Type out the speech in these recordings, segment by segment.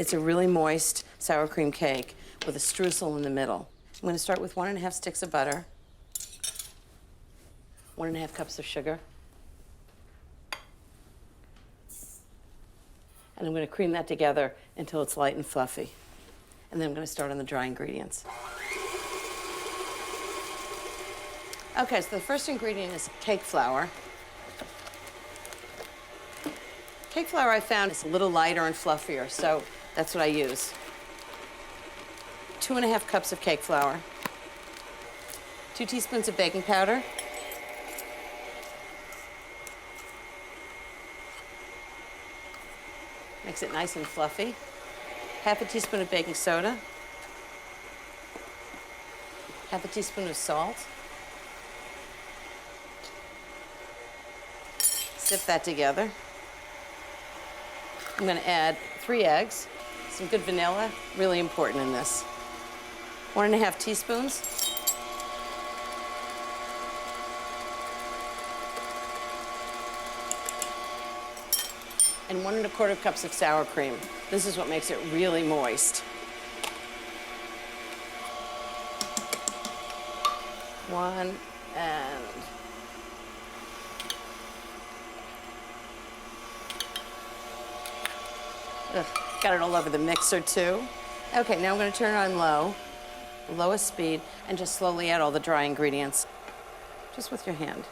It's a really moist sour cream cake with a streusel in the middle. I'm going to start with 1½ sticks of butter, 1½ cups of sugar, and I'm going to cream that together until it's light and fluffy. And then I'm going to start on the dry ingredients. Okay, so the first ingredient is cake flour. Cake flour I found is a little lighter and fluffier, so that's what I use. 2½ cups of cake flour, 2 teaspoons of baking powder, makes it nice and fluffy, 1/2 teaspoon of baking soda, 1/2 teaspoon of salt. Sift that together. I'm going to add 3 eggs, some good vanilla, really important in this. 1½ teaspoons. And 1¼ cups of sour cream. This is what makes it really moist. 1 and ugh, got it all over the mixer too. Okay, now I'm going to turn it on low, lowest speed, and just slowly add all the dry ingredients, just with your hand.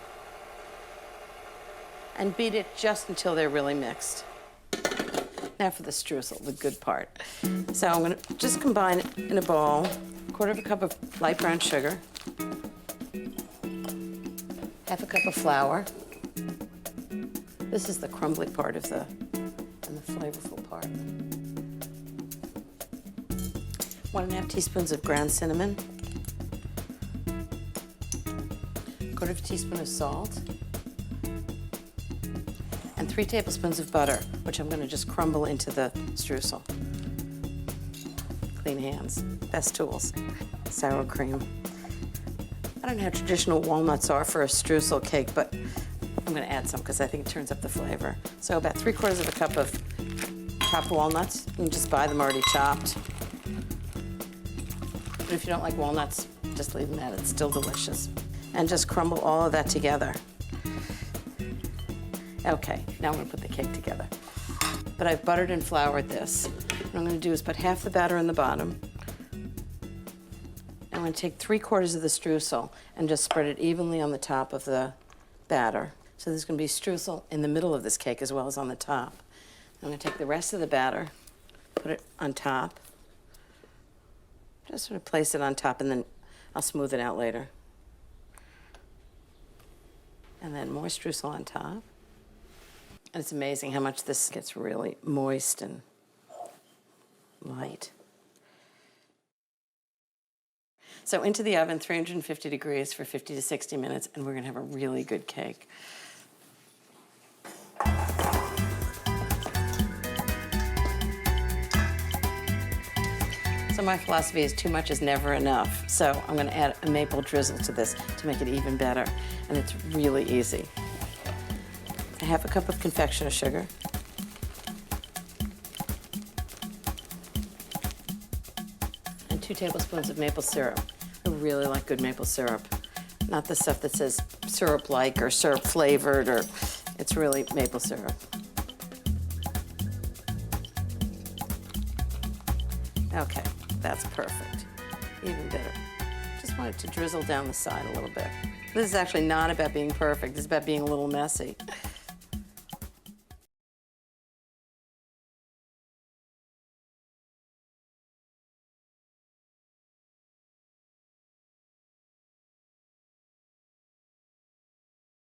And beat it just until they're really mixed. Now for the streusel, the good part. So I'm going to just combine it in a bowl, 1/4 cup of light brown sugar, 1/2 cup of flour. This is the crumbly part of and the flavorful part. 1½ teaspoons of ground cinnamon, 1/4 teaspoon of salt, and 3 tablespoons of butter, which I'm going to just crumble into the streusel. Clean hands, best tools. Sour cream. I don't know how traditional walnuts are for a streusel cake, but I'm going to add some because I think it turns up the flavor. So about 3/4 cup of chopped walnuts. You can just buy them already chopped. But if you don't like walnuts, just leave them out. It's still delicious. And just crumble all of that together. Okay, now I'm going to put the cake together. But I've buttered and floured this. What I'm going to do is put half the batter in the bottom. I'm going to take 3/4 of the streusel and just spread it evenly on the top of the batter. So there's going to be streusel in the middle of this cake as well as on the top. I'm going to take the rest of the batter, put it on top. Just sort of place it on top, and then I'll smooth it out later. And then more streusel on top. And it's amazing how much this gets really moist and light. So into the oven, 350 degrees for 50 to 60 minutes, and we're going to have a really good cake. So my philosophy is too much is never enough. So I'm going to add a maple drizzle to this to make it even better. And it's really easy. 1/2 cup of confectioner sugar. And 2 tablespoons of maple syrup. I really like good maple syrup. Not the stuff that says syrup-like or syrup-flavored, or it's really maple syrup. Okay, that's perfect. Even better. Just want it to drizzle down the side a little bit. This is actually not about being perfect. It's about being a little messy.